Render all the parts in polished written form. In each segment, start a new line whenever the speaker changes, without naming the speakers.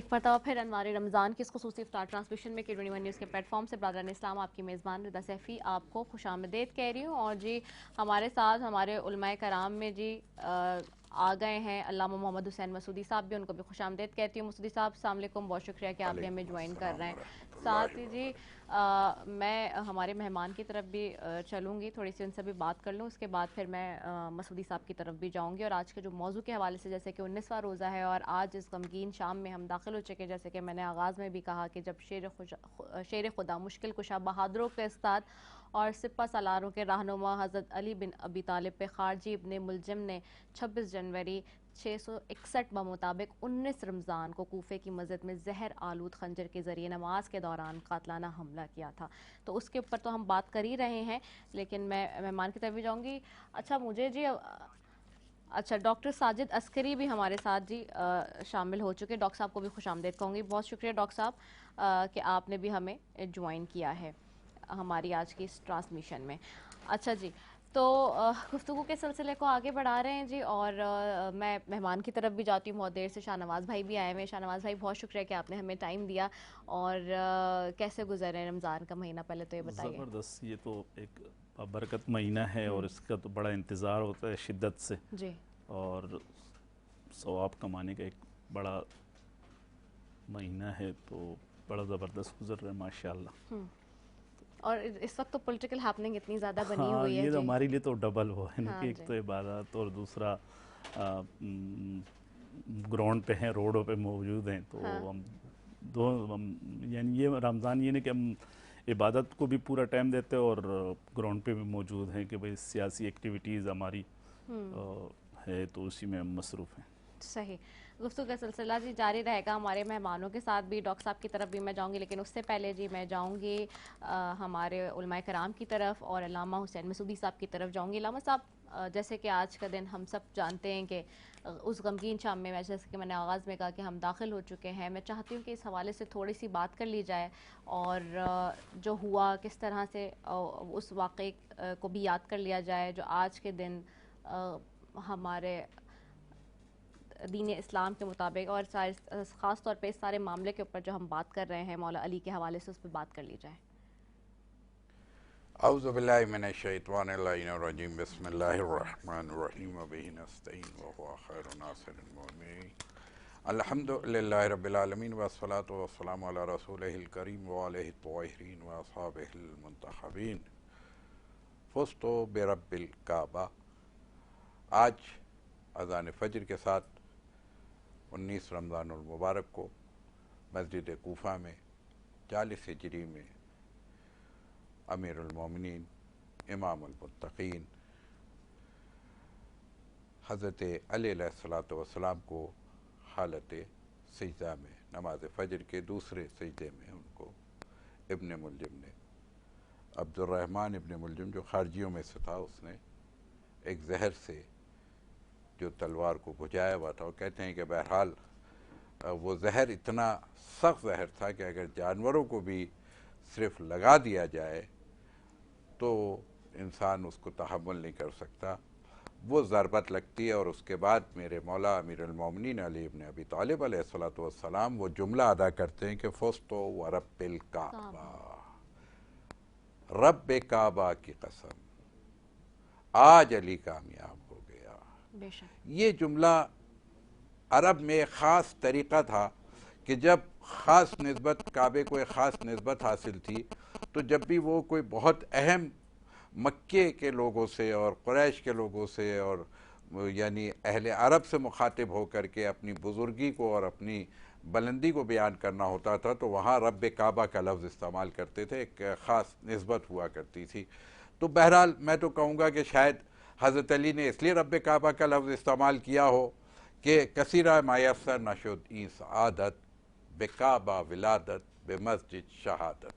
एक मरतबा फिर अनवार रमज़ान की इस खुसूसी इफ्तार ट्रांसमिशन में K21 न्यूज़ के प्लेटफॉर्म से ब्रदर इस्लाम आपकी मेज़बान रिदा सैफ़ी आपको खुशामदीद कह रही हूँ। और जी हमारे साथ हमारे उलमाए कराम में जी आ गए हैं अल्लामा मोहम्मद हुसैन मसूदी साहब भी, उनको भी खुशामदीद कहती हूँ। मसूदी साहब अस्सलाम वालेकुम, बहुत शुक्रिया कि आप भी हमें ज्वाइन कर रहे हैं। साथ ही जी मैं हमारे मेहमान की तरफ भी चलूँगी, थोड़ी सी उनसे भी बात कर लूँ, उसके बाद फिर मैं मसूदी साहब की तरफ भी जाऊँगी। और आज के जो मौजू के हवाले से, जैसे कि 19वां रोज़ा है और आज इस गमगीन शाम में हम दाखिल हो चुके, जैसे कि मैंने आगाज़ में भी कहा कि जब शेर खुदा मुश्किल कुशा बहादुरों के उस्ताद और सिपा सालारों के रहनुमा हज़रत अली बिन अबी तालिब पे खारजी इब्ने मुलजिम ने 26 जनवरी 661 बमुताबिक 19 रमज़ान को कूफे की मस्जिद में जहर आलूद खंजर के ज़रिए नमाज के दौरान कातलाना हमला किया था। तो उसके ऊपर तो हम बात कर ही रहे हैं, लेकिन मैं मेहमान की तरफ भी जाऊँगी। अच्छा मुझे जी अच्छा डॉक्टर साजिद अस्करी भी हमारे साथ जी शामिल हो चुके। डॉक्टर साहब को भी खुशामदीद कहूँगी, बहुत शुक्रिया डॉक्टर साहब कि आपने भी हमें ज्वाइन किया है हमारी आज की इस ट्रांसमिशन में। अच्छा जी, तो गुफ्तगू के सिलसिले को आगे बढ़ा रहे हैं जी, और मैं मेहमान की तरफ भी जाती हूँ। बहुत देर से शाहनवाज़ भाई भी आए हुए हैं। शाहनवाज़ भाई बहुत शुक्रिया कि आपने हमें टाइम दिया। और कैसे गुजर है रमज़ान का महीना, पहले तो ये बताइए।
ज़बरदस्त, ये तो एक बरकत महीना है और इसका तो बड़ा इंतज़ार होता है शिद्दत से,
जी
और सवाब कमाने का एक बड़ा महीना है, तो बड़ा ज़बरदस्त गुजर रहा है माशाल्लाह।
और इस वक्त तो पॉलिटिकल हैपनिंग इतनी ज़्यादा बनी
हाँ,
हुई है
ये तो
जी।
हमारे लिए तो डबल हुआ है ना
हाँ
कि एक
जी।
तो इबादत और दूसरा ग्राउंड पे हैं, रोडों पे मौजूद हैं, तो
हाँ
हम दो यानी ये रमज़ान ये नहीं कि हम इबादत को भी पूरा टाइम देते हैं और ग्राउंड पे भी मौजूद हैं कि भाई सियासी एक्टिविटीज़ हमारी है, तो उसी में हम मसरूफ़ हैं।
सही। गुफ्तगू का सिलसिला जी जारी रहेगा हमारे मेहमानों के साथ भी। डॉक्टर साहब की तरफ भी मैं जाऊंगी, लेकिन उससे पहले जी मैं जाऊंगी हमारे उलमाए कराम की तरफ और अल्लामा हुसैन मसूदी साहब की तरफ जाऊंगी। अल्लामा साहब, जैसे कि आज का दिन हम सब जानते हैं कि उस गमगीन शाम में, जैसे कि मैंने आगाज़ में कहा कि हम दाखिल हो चुके हैं, मैं चाहती हूँ कि इस हवाले से थोड़ी सी बात कर ली जाए और जो हुआ किस तरह से उस वाक़े को भी याद कर लिया जाए जो आज के दिन हमारे दीन इस्लाम के मुताबिक, और ख़ास तौर पे इस सारे मामले के ऊपर जो हम बात कर रहे हैं मौला अली के हवाले से, उस पर बात कर ली जाए।
औज़ु बिल्लाहि मिनश शैतानिर्रजीम बिस्मिल्लाहिर्रहमानिर्रहीम व बिही नस्तईन व हुवा खैरुन नासिरिन मुमिनीन अल्हम्दुलिल्लाहि रब्बिल आलमीन वस्सलातु वस्सलामु अला रसूलिहिल करीम व आलिहि त्वाहिरीन व अस्हाबिहिल मुंतखबीन फुज़्तु बिरब्बिल काबा। आज अज़ान फ़ज्र के साथ 19 रमज़ानुल मुबारक को मस्जिद कूफा में 40 हिजरी में अमीरुल मोमिनीन इमामुल मुत्तक़ीन हज़रत अली अलैहिस्सलातु वस्सलाम को हालत सजदा में नमाज फ़ज्र के दूसरे सजदे में उनको इब्ने मुलजिम ने, अब्दुर्रहमान इब्ने मुलजिम जो खारजियों में से था, उसने एक जहर से जो तलवार को बुझाया हुआ था, और कहते हैं कि बहरहाल वो जहर इतना सख्त जहर था कि अगर जानवरों को भी सिर्फ लगा दिया जाए तो इंसान उसको तहम्मुल नहीं कर सकता। वो ज़रबत लगती है और उसके बाद मेरे मौला अमीरुल मोमिनीन अली इब्न अबी तालिब अलैहिस्सलातु वस्सलाम वो जुमला अदा करते हैं कि फ़ुज़्तु व रब्बिल काबा, रब्बे काबा की कसम, आज अली कामयाब हो गया।
बेशक।
ये जुमला अरब में एक ख़ास तरीक़ा था कि जब ख़ास निस्बत काबे को एक ख़ास निस्बत हासिल थी, तो जब भी वो कोई बहुत अहम मक्के के लोगों से और कुरैश के लोगों से और यानी अहले अरब से मुखातिब होकर के अपनी बुज़ुर्गी को और अपनी बुलंदी को बयान करना होता था, तो वहाँ रब्बे काबा का लफ्ज़ इस्तेमाल करते थे, एक ख़ास निस्बत हुआ करती थी। तो बहरहाल मैं तो कहूँगा कि शायद हज़रत अली ने इसलिए रब्बे काबा का लफ्ज़ इस्तेमाल किया हो कि कसीरा मायसर नशुद ई सआदत बेकाबा विलादत बे मस्जिद शहादत,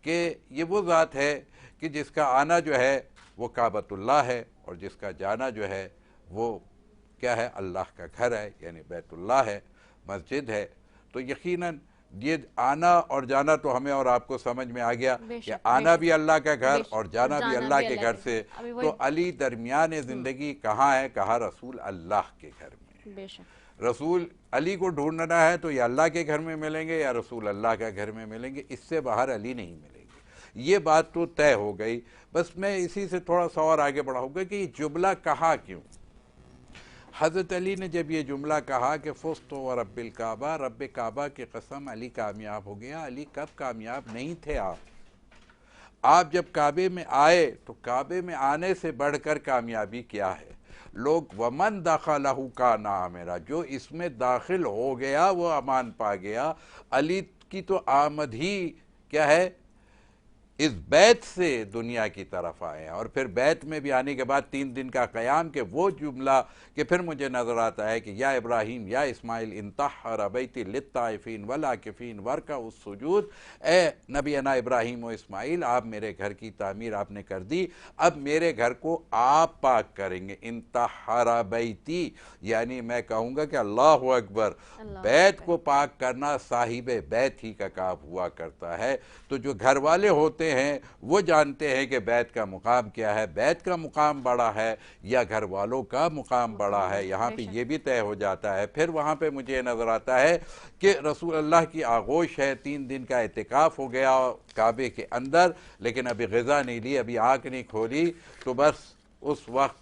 कि ये वो ज़ात है कि जिसका आना जो है वो काबतुल्लाह है और जिसका जाना जो है वो क्या है, अल्लाह का घर है, यानी बैतुल्लाह है, मस्जिद है। तो यकीनन ये आना और जाना तो हमें और आपको समझ में आ गया कि आना भी अल्लाह का घर और जाना भी अल्लाह के घर से। तो अली दरमियान ज़िंदगी कहाँ है, कहा रसूल अल्लाह के घर में।
बेशक।
रसूल अली को ढूंढना है तो या अल्लाह के घर में मिलेंगे या रसूल अल्लाह के घर में मिलेंगे, इससे बाहर अली नहीं मिलेंगे। ये बात तो तय हो गई। बस मैं इसी से थोड़ा सा और आगे बढ़ाऊंगा कि ये जुमला कहा क्यों। हज़रत अली ने जब ये जुमला कहा कि फ़ुज़्तु व रब्बिल काबा, रब्बे काबा की कसम, अली कामयाब हो गया। अली कब कामयाब नहीं थे आप जब काबे में आए तो काबे में आने से बढ़कर कामयाबी क्या है। लोग वमन दाखलहू का नाम मेरा, जो इसमें दाखिल हो गया वो अमान पा गया। अली की तो आमद ही क्या है, इस बैत से दुनिया की तरफ आए हैं। और फिर बैत में भी आने के बाद 3 दिन का क़याम के वो जुमला कि फिर मुझे नज़र आता है कि या इब्राहीम या इस्माइल इंतहर बैती लित्ताइफीन वलाकिफीन वर्का उस सुजूद, ए नबी अना इब्राहीम व इस्माइल, आप मेरे घर की तामीर आपने कर दी, अब मेरे घर को आप पाक करेंगे। इंतहर बैती यानी मैं कहूँगा कि अल्लाह अकबर, बैत को पाक करना साहिब बैत ही का काम हुआ करता है। तो जो घर वाले होते हैं वो जानते हैं कि बैत का मुकाम क्या है, बैत का मुकाम बड़ा है या घर वालों का मुकाम बड़ा है, यहाँ पे ये भी तय हो जाता है। फिर वहाँ पे मुझे नज़र आता है कि रसूल अल्लाह की आगोश है, 3 दिन का एतिकाफ़ हो गया काबे के अंदर, लेकिन अभी ग़िज़ा नहीं ली, अभी आँख नहीं खोली। तो बस उस वक्त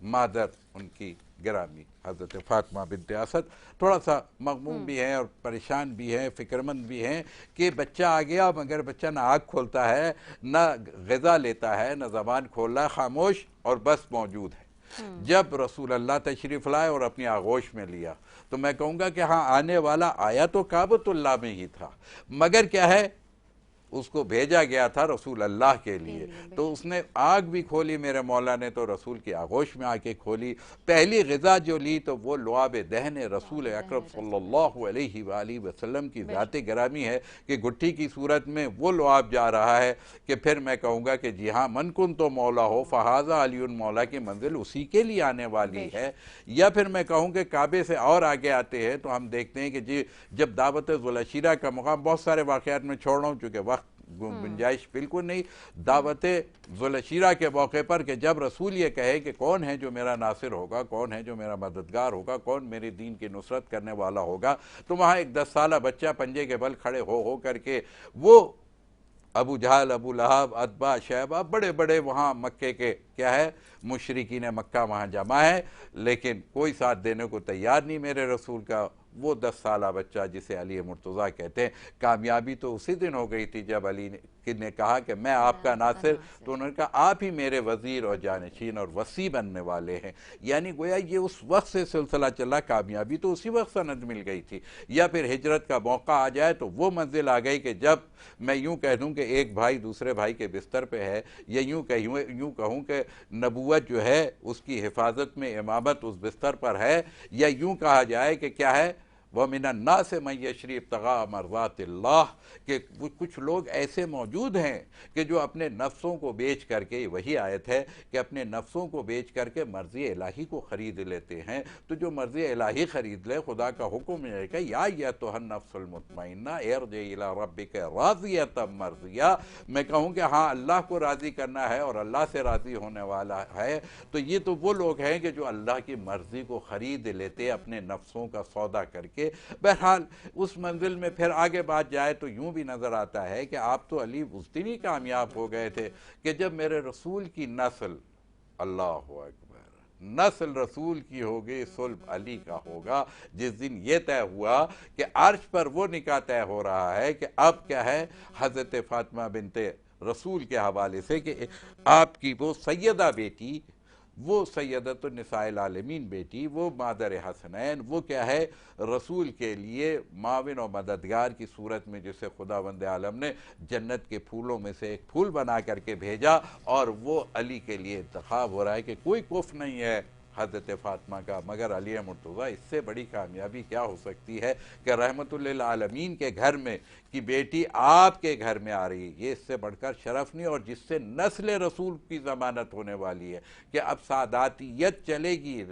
मादर उनकी गिरामी हज़रत फ़ातिमा बिन्त असद थोड़ा सा मगमूम भी हैं और परेशान भी हैं, फ़िक्रमंद भी हैं कि बच्चा आ गया मगर बच्चा ना आँख खोलता है, ना ग़िज़ा लेता है, ना ज़बान खोल रहा है, खामोश और बस मौजूद है। जब रसूल अल्लाह तशरीफ़ लाए और अपनी आगोश में लिया तो मैं कहूँगा कि हाँ, आने वाला आया तो काबतुल्लाह में ही था, मगर क्या है, उसको भेजा गया था रसूल अल्लाह के लिए। तो उसने आग भी खोली, मेरे मौला ने तो रसूल की आगोश में आके खोली। पहली ग़िज़ा जो ली तो वो लुआब दहन रसूल अकरम सल्लल्लाहु अलैहि वसल्लम की ज़ात गिरामी है कि गुट्ठी की सूरत में वो लुआब जा रहा है कि फिर मैं कहूँगा कि जी हाँ, मन कुन तो मौला हो फ़हाज़ा अलीउन, मौला की मंजिल उसी के लिए आने वाली है। या फिर मैं कहूँ कि काबे से और आगे आते हैं तो हम देखते हैं कि जी जब दावत ज़ुलअशीरा का मुकाम, बहुत सारे वाक़यात में छोड़ रहा हूँ चूँकि वक्त गुंजाइश बिल्कुल नहीं, दावत ज़ुलअशीरा के मौके पर कि जब रसूल ये कहे कि कौन है जो मेरा नासिर होगा, कौन है जो मेरा मददगार होगा, कौन मेरे दीन की नुसरत करने वाला होगा, तो वहाँ एक 10 साला बच्चा पंजे के बल खड़े हो करके वो अबू जहल, अबू लहब, अतबा, शैबा, बड़े बड़े वहाँ मक्के के क्या है मुशरिकीन मक्का वहाँ जमा है, लेकिन कोई साथ देने को तैयार नहीं मेरे रसूल का। वो 10 साला बच्चा जिसे अली मुर्तज़ा कहते हैं, कामयाबी तो उसी दिन हो गई थी जब अली ने कहा कि मैं आपका नासिर, तो उन्होंने कहा आप ही मेरे वज़ीर और जानशीन और वसी बनने वाले हैं। यानी गोया ये उस वक्त से सिलसिला चला, कामयाबी तो उसी वक्त सनद मिल गई थी। या फिर हिजरत का मौका आ जाए तो वो मंजिल आ गई कि जब मैं यूँ कह दूँ कि एक भाई दूसरे भाई के बिस्तर पे है, या यूँ कहूँ कि नबूवत जो है उसकी हिफाजत में इमामत उस बिस्तर पर है, या यूँ कहा जाए कि क्या है, वह मिनन्ना से मैं यशरी इब्तगा मरज़ातिल्लाह, के कुछ लोग ऐसे मौजूद हैं कि जो अपने नफ्सों को बेच करके, वही आयत है कि अपने नफ्सों को बेच करके मर्ज़ी इलाही को ख़रीद लेते हैं। तो जो मर्ज़ी इलाही ख़रीद ले, खुदा का हुक्म है कि या तो हन नफ्सुल मुतमइन्ना इरजी इला रब्बिका राज़ियतम मर्ज़िया, मैं कहूँ कि हाँ, अल्लाह को राज़ी करना है और अल्लाह से राज़ी होने वाला है। तो ये तो वो लोग हैं कि जो अल्लाह की मर्ज़ी को ख़रीद लेते अपने नफ्सों का सौदा करके। बहरहाल उस मंजिल में फिर आगे बात जाए तो यूं भी नजर आता है कि आप तो अली उस दिन ही कामयाब हो गए थे कि जब मेरे रसूल की नस्ल, अल्लाह अकबर, नस्ल रसूल की होगी, सुल्ब अली का होगा। जिस दिन ये तय हुआ कि अर्श पर वो निकाह तय हो रहा है कि अब क्या है, हज़रत फ़ातिमा बिन्ते रसूल के हवाले से कि आपकी वो सैयदा बेटी, वो सैयदतुन्निसाइल आलमीन बेटी, वो मादर हसनैन, वो क्या है, रसूल के लिए माविन और मददगार की सूरत में जिसे खुदावंद आलम ने जन्नत के फूलों में से एक फूल बना करके भेजा, और वो अली के लिए इंतखाब हो रहा है कि कोई कुफ नहीं है हज़रत फ़ातिमा का मगर अली मुर्तज़ा। इससे बड़ी कामयाबी क्या हो सकती है कि रहमतुल लिल आलमीन के घर में कि बेटी आपके घर में आ रही है, ये इससे बढ़कर शरफ नहीं, और जिससे नस्ल रसूल की ज़मानत होने वाली है कि अब सादातियत चलेगी,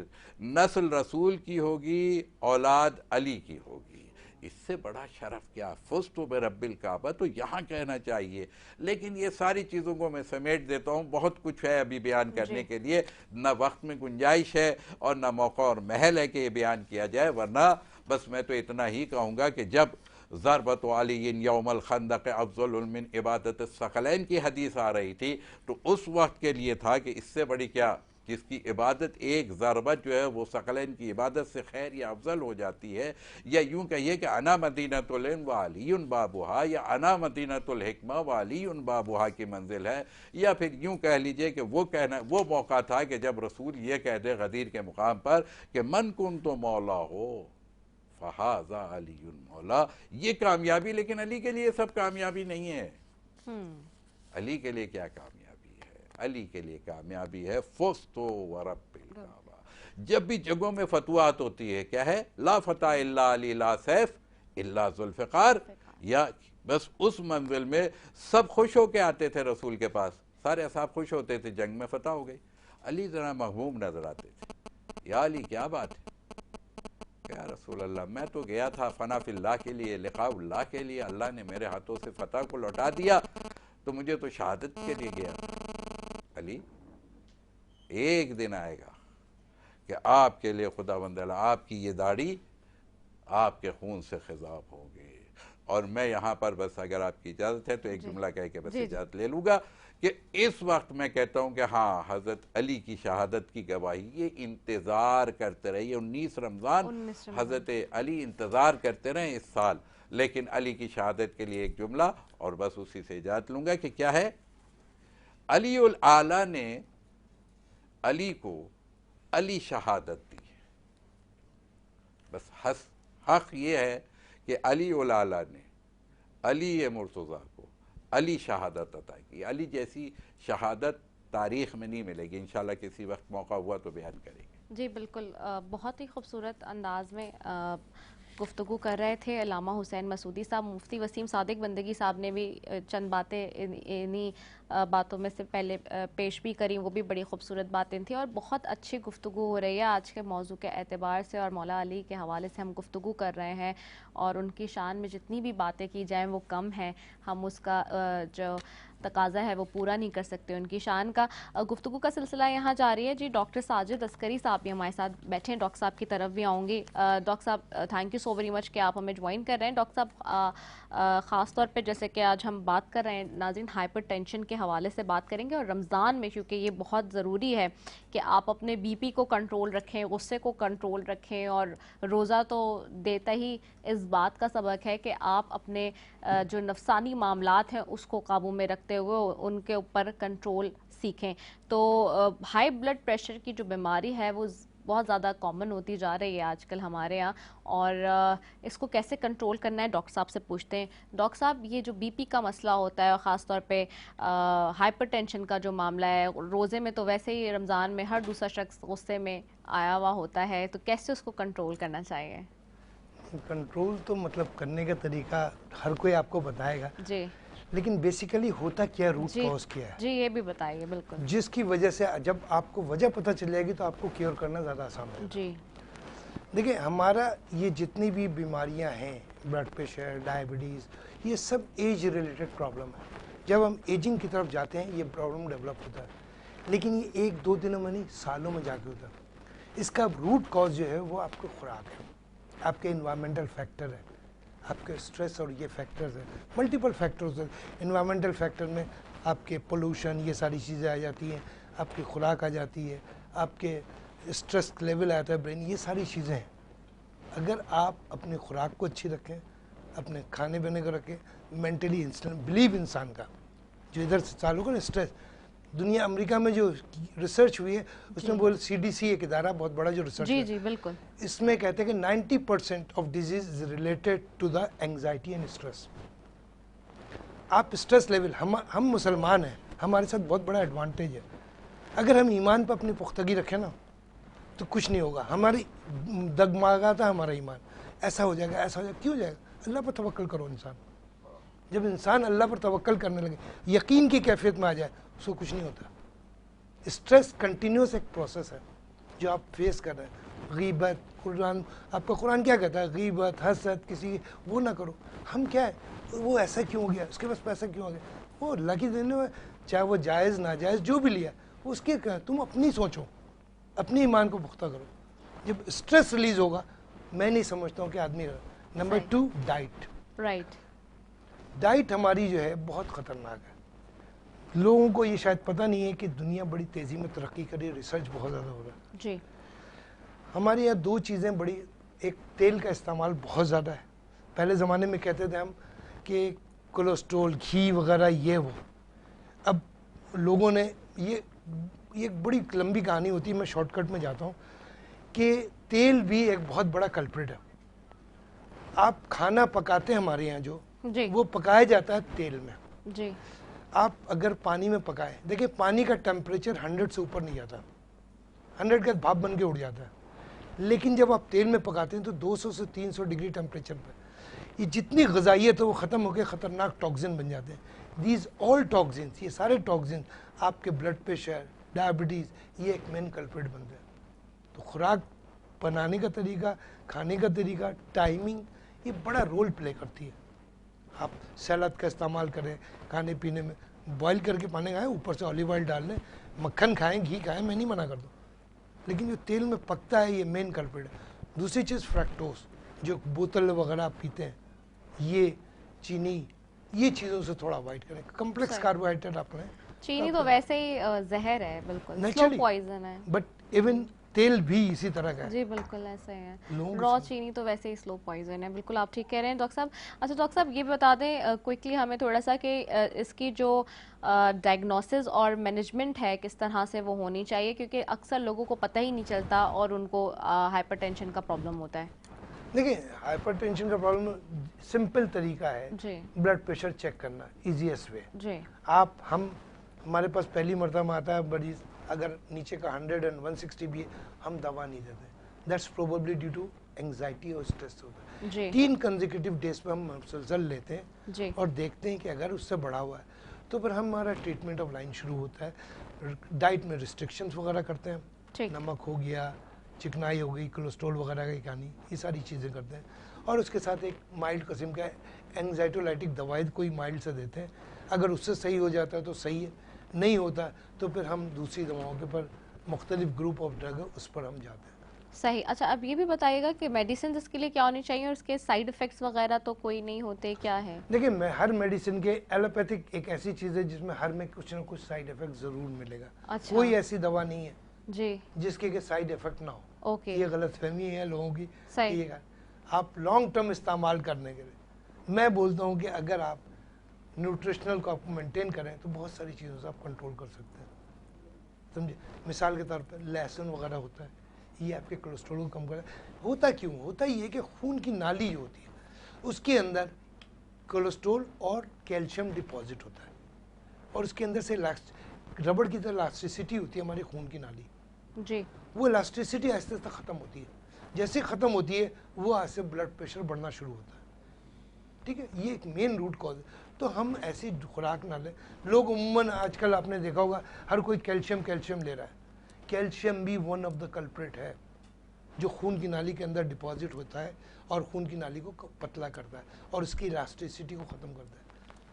नस्ल रसूल की होगी, औलाद अली की होगी। इससे बड़ा शरफ क्या, फुस्तु बिरब्बिल काबा तो यहाँ कहना चाहिए। लेकिन ये सारी चीज़ों को मैं समेट देता हूँ, बहुत कुछ है अभी बयान करने के लिए, ना वक्त में गुंजाइश है और ना मौका और महल है कि ये बयान किया जाए, वरना बस मैं तो इतना ही कहूँगा कि जब ज़रबत अलीन यौमल खंदक अफज़ल मिन इबादत सकलैन की हदीस आ रही थी, तो उस वक्त के लिए था कि इससे बड़ी क्या, जिसकी इबादत एक ज़रबत जो है वो सकलैन की इबादत से खैर या अफजल हो जाती है। या यूँ कहिए कि अना मदीनतुल इल्म व अलीयुन बाबुहा, या अना मदीनतुल हिकमा व अलीयुन बाबुहा की मंजिल है। या फिर यूँ कह लीजिए कि वो मौका था कि जब रसूल ये कह दे गदीर के मुकाम पर कि मन कुन तो मौला हो फहाजा अलीयुन मौला, ये कामयाबी। लेकिन अली के लिए सब कामयाबी नहीं है। अली के लिए क्या कामयाबी? अली के लिए कामयाबी है फुस्तु व रब्बिल काबा। जब भी जगहों में फतवात होती है, क्या है, ला फता इल्ला अली ला सैफ इल्ला जुल्फ़िकार, या बस उस मंजिल में सब खुश होके आते थे रसूल के पास, सारे असहाब खुश होते थे, जंग में फतह हो गई। अली जरा महमूम नजर आते थे। या अली क्या बात है, क्या रसूल अल्लाह, मैं तो गया था फना फिल्लाह के लिए, लिक़ाउल्लाह के लिए, अल्लाह ने मेरे हाथों से फतह को लौटा दिया, तो मुझे तो शहादत के लिए गया। अली, एक दिन आएगा कि आपके लिए खुदावंद अल्लाह आपकी ये दाढ़ी आपके खून से खिजाब होगी। और मैं यहाँ पर बस अगर आपकी इजाज़त है तो एक जुमला कह के बस इजाज़त ले लूँगा कि इस वक्त मैं कहता हूँ कि हाँ, हज़रत अली की शहादत की गवाही ये इंतज़ार करते रहे। 19 रमज़ान हज़रत अली इंतज़ार करते रहे इस साल। लेकिन अली की शहादत के लिए एक जुमला और बस उसी से इजाज़त लूँगा कि क्या है, अली उल आला ने अली को अली शहादत दी। बस हक ये है कि अली उल आला ने अली मुर्तज़ा को अली शहादत अता की। अली जैसी शहादत तारीख़ में नहीं मिलेगी। इंशाल्लाह किसी वक्त मौका हुआ तो बयान करेंगे।
जी बिल्कुल, बहुत ही खूबसूरत अंदाज में गुफ्तगू कर रहे थे अल्लामा हुसैन मसूदी साहब। मुफ्ती वसीम सादिक बंदगी साहब ने भी चंद बातें इन्हीं बातों में से पहले पेश भी करी, वो भी बड़ी खूबसूरत बातें थी और बहुत अच्छी गुफ्तगू हो रही है आज के मौजू के एतबार से। और मौला अली के हवाले से हम गुफ्तगू कर रहे हैं और उनकी शान में जितनी भी बातें की जाएँ वो कम है, हम उसका जो तकाजा है वो पूरा नहीं कर सकते उनकी शान का। गुफ्तगू का सिलसिला यहाँ जारी है जी। डॉक्टर साजिद अस्करी साहब भी हमारे साथ बैठे हैं, डॉक्टर साहब की तरफ भी आऊँगी। डॉक्टर साहब thank you so very much कि आप हमें ज्वाइन कर रहे हैं। डॉक्टर साहब ख़ास तौर पे जैसे कि आज हम बात कर रहे हैं नाज़रीन, हाइपरटेंशन के हवाले से बात करेंगे और रमज़ान में, क्योंकि ये बहुत ज़रूरी है कि आप अपने बीपी को कंट्रोल रखें, गुस्से को कंट्रोल रखें। और रोज़ा तो देता ही इस बात का सबक है कि आप अपने जो नफसानी मामलात हैं उसको काबू में रखते हुए उनके ऊपर कंट्रोल सीखें। तो हाई ब्लड प्रेशर की जो बीमारी है वो बहुत ज़्यादा कॉमन होती जा रही है आजकल हमारे यहाँ, और इसको कैसे कंट्रोल करना है डॉक्टर साहब से पूछते हैं। डॉक्टर साहब, ये जो बीपी का मसला होता है और ख़ास तौर पे हाइपरटेंशन का जो मामला है, रोज़े में तो वैसे ही रमज़ान में हर दूसरा शख्स गुस्से में आया हुआ होता है, तो कैसे उसको कंट्रोल करना चाहिए?
कंट्रोल तो मतलब करने का तरीका हर कोई आपको बताएगा
जी,
लेकिन बेसिकली होता क्या, रूट कॉज क्या है
जी ये भी बताइए। बिल्कुल,
जिसकी वजह से जब आपको वजह पता चल जाएगी तो आपको क्योर करना ज़्यादा आसान होगा।
जी
देखिए, हमारा ये जितनी भी बीमारियां हैं, ब्लड प्रेशर, डायबिटीज़, ये सब एज रिलेटेड प्रॉब्लम है। जब हम एजिंग की तरफ जाते हैं ये प्रॉब्लम डेवलप होता है, लेकिन ये 1-2 दिनों में नहीं, सालों में जाके होता है। इसका रूट कॉज जो है वो आपको खुराक है, आपके इन्वायरमेंटल फैक्टर है, आपके स्ट्रेस और ये फैक्टर्स हैं, मल्टीपल फैक्टर्स हैं। इन्वायरमेंटल फैक्टर में आपके पोल्यूशन, ये सारी चीज़ें आ जाती हैं, आपकी खुराक आ जाती है, आपके स्ट्रेस लेवल आता है ब्रेन, ये सारी चीज़ें हैं। अगर आप अपनी खुराक को अच्छी रखें, अपने खाने पीने को रखें, मेंटली बिलीव इंसान का जो इधर से चालू करें स्ट्रेस, दुनिया अमेरिका में जो रिसर्च हुई है उसमें बोल CDC एक इदारा बहुत बड़ा जो रिसर्च
जी जी बिल्कुल,
इसमें कहते हैं कि 90% of disease is related to the anxiety and stress. आप स्ट्रेस लेवल, हम मुसलमान हैं, हमारे साथ बहुत बड़ा एडवांटेज है। अगर हम ईमान पर अपनी पुख्तगी रखें ना तो कुछ नहीं होगा। हमारी दगमगाता हमारा ईमान, ऐसा हो जाएगा, ऐसा हो जाएगा, क्यों हो जाएगा? अल्लाह पर तवक्कल करो। इंसान जब इंसान अल्लाह पर तवक्कल करने लगे, यकीन की कैफियत में आ जाए, उसको कुछ नहीं होता। स्ट्रेस कंटिन्यूस एक प्रोसेस है जो आप फेस कर रहे हैं, गीबत कुरान, आपका कुरान क्या कहता है? गीबत, हसद, किसी वो ना करो। हम क्या है, वो ऐसा क्यों हो गया, उसके पास पैसा क्यों आ गया, वो अल्लाह की देने में, चाहे वो जायज़ नाजायज़ जो भी लिया उसके क्या, तुम अपनी सोचो, अपनी ईमान को पुख्ता करो। जब स्ट्रेस रिलीज होगा, मैं नहीं समझता हूँ कि आदमी। Number 2, diet.
राइट।
डाइट हमारी जो है बहुत ख़तरनाक है। लोगों को ये शायद पता नहीं है कि दुनिया बड़ी तेज़ी में तरक्की कर रही है, रिसर्च बहुत ज़्यादा हो रहा है
जी।
हमारे यहाँ। 2 चीज़ें बड़ी, एक तेल का इस्तेमाल बहुत ज़्यादा है। पहले ज़माने में कहते थे हम कि कोलेस्ट्रॉल, घी वगैरह ये वो। अब लोगों ने ये एक बड़ी लंबी कहानी होती है, मैं शॉर्टकट में जाता हूँ कि तेल भी एक बहुत बड़ा कल्प्रिट है। आप खाना पकाते हैं हमारे यहाँ जो,
जी।
वो पकाया जाता है तेल में।
जी।
आप अगर पानी में पकाएं, देखिए पानी का टेम्परेचर 100 से ऊपर नहीं जाता, 100 का भाप बन के उड़ जाता है। लेकिन जब आप तेल में पकाते हैं तो 200 से 300 डिग्री टेम्परेचर पर ये जितनी ग़िज़ाइयत है वो ख़त्म होकर ख़तरनाक टॉक्सिन बन जाते हैं। दीज ऑल टॉक्सिन्स, ये सारे टॉक्सिन आपके ब्लड प्रेशर, डायबिटीज़, ये एक मेन कल्प्रिट बनते हैं। तो खुराक बनाने का तरीका, खाने का तरीका, टाइमिंग, ये बड़ा रोल प्ले करती है। आप सलाद का इस्तेमाल करें खाने पीने में, बॉईल करके पानी खाएं, ऊपर से ऑलिव ऑयल डाल लें, मक्खन खाएं, घी खाएं, मैं नहीं मना कर दूँ, लेकिन जो तेल में पकता है ये मेन कल्प्रिट है। दूसरी चीज़ फ्रैक्टोज, जो बोतल वगैरह आप पीते हैं, ये चीनी, ये चीज़ों से थोड़ा अवॉइड करें। कम्प्लेक्स कार्बोहाइड्रेट आप लें।
चीनी तो वैसे ही जहर है, बिल्कुल स्लो
Naturally,
पॉइजन है।
बट इवन तेल भी इसी तरह का है।
जी बिल्कुल ऐसे है।
लोगों को
रॉ चीनी तो वैसे ही स्लो पॉइजन है, बिल्कुल आप ठीक कह रहे हैं डॉक्टर साहब। अच्छा डॉक्टर साहब ये बता दें क्विकली हमें थोड़ा सा कि इसकी जो डायग्नोसिस और मैनेजमेंट है किस तरह से वो होनी चाहिए, क्योंकि अक्सर लोगों को पता ही नहीं चलता और उनको हाइपरटेंशन का प्रॉब्लम होता है।
देखिए हाइपरटेंशन का प्रॉब्लम सिंपल तरीका है,
जी।
ब्लड प्रेशर चेक करना, इजीएस्ट वे।
जी।
हमारे पास पहली मरतबा आता है मरीज, अगर नीचे का 100 और 160 भी है, हम दवा नहीं देते। That's probably due to anxiety और स्ट्रेस होता है।
जी।
3 कंसेक्यूटिव डेज पे हम मुसलसल लेते हैं
जी।
और देखते हैं कि अगर उससे बढ़ा हुआ है तो फिर हमारा ट्रीटमेंट ऑफ लाइन शुरू होता है। डाइट में रिस्ट्रिक्शंस वगैरह करते हैं,
ठीक।
नमक हो गया, चिकनाई हो गई, कोलेस्ट्रॉल वगैरह की कहानी, ये सारी चीज़ें करते हैं। और उसके साथ एक माइल्ड किस्म का एंग्जाइटोलाइटिक दवाई कोई माइल्ड से देते हैं। अगर उससे सही हो जाता है तो सही है, नहीं होता तो फिर हम दूसरी दवाओं के पर, मुख्तलिफ ग्रुप ऑफ ड्रग है उस पर हम जाते हैं।
सही। अच्छा अब ये भी बताइएगा कि मेडिसिन इसके लिए क्या होनी चाहिए और उसके साइड इफ़ेक्ट्स वगैरह तो कोई नहीं होते, क्या है?
देखिए मैं हर मेडिसिन के, एलोपैथिक एक ऐसी चीज़ है जिसमें हर में कुछ ना कुछ साइड इफेक्ट ज़रूर मिलेगा।
अच्छा।
कोई ऐसी दवा नहीं है
जी।
जिसके के साइड इफेक्ट ना हो।
ओके।
ये गलतफहमी है लोगों की।
सही।
ये आप लॉन्ग टर्म इस्तेमाल करने के लिए मैं बोलता हूँ कि अगर आप न्यूट्रिशनल को आप मेंटेन करें तो बहुत सारी चीज़ों से आप कंट्रोल कर सकते हैं, समझे। मिसाल के तौर पर लहसुन वगैरह होता है, ये आपके कोलेस्ट्रॉल को कम करता है। होता क्यों? होता ये कि खून की नाली जो होती है उसके अंदर कोलेस्ट्रॉल और कैल्शियम डिपॉजिट होता है, और उसके अंदर से रबड़ की तरह इलास्टिसिटी होती है हमारी खून की नाली।
जी।
वो इलास्टिसिटी आहिस्ते आहिस्ते ख़त्म होती है, जैसे ख़त्म होती है वो आहिस्ते ब्लड प्रेशर बढ़ना शुरू होता है। ठीक है, ये एक मेन रूट कॉज है। तो हम ऐसी खुराक ना लें। लोग उम्मन आजकल आपने देखा होगा हर कोई कैल्शियम कैल्शियम ले रहा है। कैल्शियम भी वन ऑफ द कल्प्रिट है जो खून की नाली के अंदर डिपॉजिट होता है और खून की नाली को पतला करता है और उसकी इलास्टिसिटी को ख़त्म करता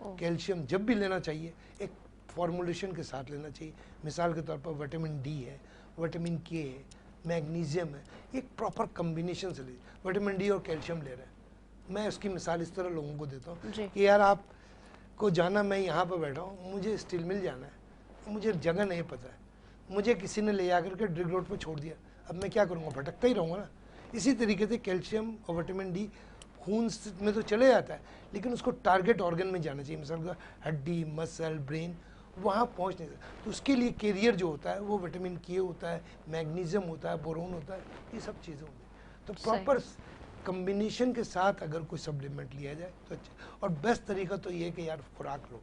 है। कैल्शियम जब भी लेना चाहिए एक फॉर्मुलेशन के साथ लेना चाहिए। मिसाल के तौर पर विटामिन डी है, विटामिन के है, मैग्नीशियम है, एक प्रॉपर कम्बिनेशन से लीजिए। विटामिन डी और कैल्शियम ले रहे हैं, मैं उसकी मिसाल इस तरह लोगों को देता हूँ कि यार आपको जाना, मैं यहाँ पर बैठा हूँ, मुझे स्टील मिल जाना है, मुझे जगह नहीं पता है, मुझे किसी ने ले आकर के ड्रिग रोड पर छोड़ दिया, अब मैं क्या करूँगा? भटकता ही रहूँगा ना। इसी तरीके से कैल्शियम और विटामिन डी खून में तो चले जाता है लेकिन उसको टारगेट ऑर्गन में जाना चाहिए, मिसाल का हड्डी, मसल, ब्रेन, वहाँ पहुँच नहीं सकता। तो उसके लिए कैरियर जो होता है वो विटामिन के होता है, मैग्नीशियम होता है, बोरोन होता है, ये सब चीज़ें होती हैं। तो प्रॉपर कम्बिनेशन के साथ अगर कोई सप्लीमेंट लिया जाए तो अच्छा। और बेस्ट तरीका तो ये है कि यार खुराक लो।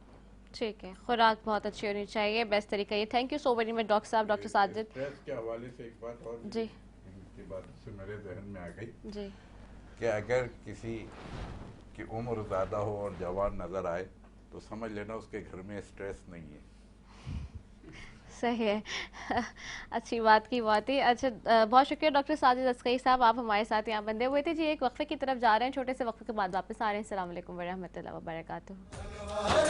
ठीक है, खुराक बहुत अच्छी होनी चाहिए, बेस्ट तरीका ये। Thank you so very much doctor साहब, डॉक्टर साजिद।
स्ट्रेस के हवाले से एक बात और
जी,
इनकी बात से मेरे जहन में आ गई
जी,
कि अगर किसी की उम्र ज़्यादा हो और जवान नज़र आए तो समझ लेना उसके घर में स्ट्रेस नहीं है।
सही है। अच्छी बात की बात ही। अच्छा, बहुत शुक्रिया डॉक्टर साजिद अस्करी साहब, आप हमारे साथ यहाँ बंधे हुए थे जी। एक वक्फे की तरफ जा रहे हैं, छोटे से वक्फे के बाद वापस आ रहे हैं। अस्सलाम वालेकुम व रहमतुल्लाहि व बरकातुहू।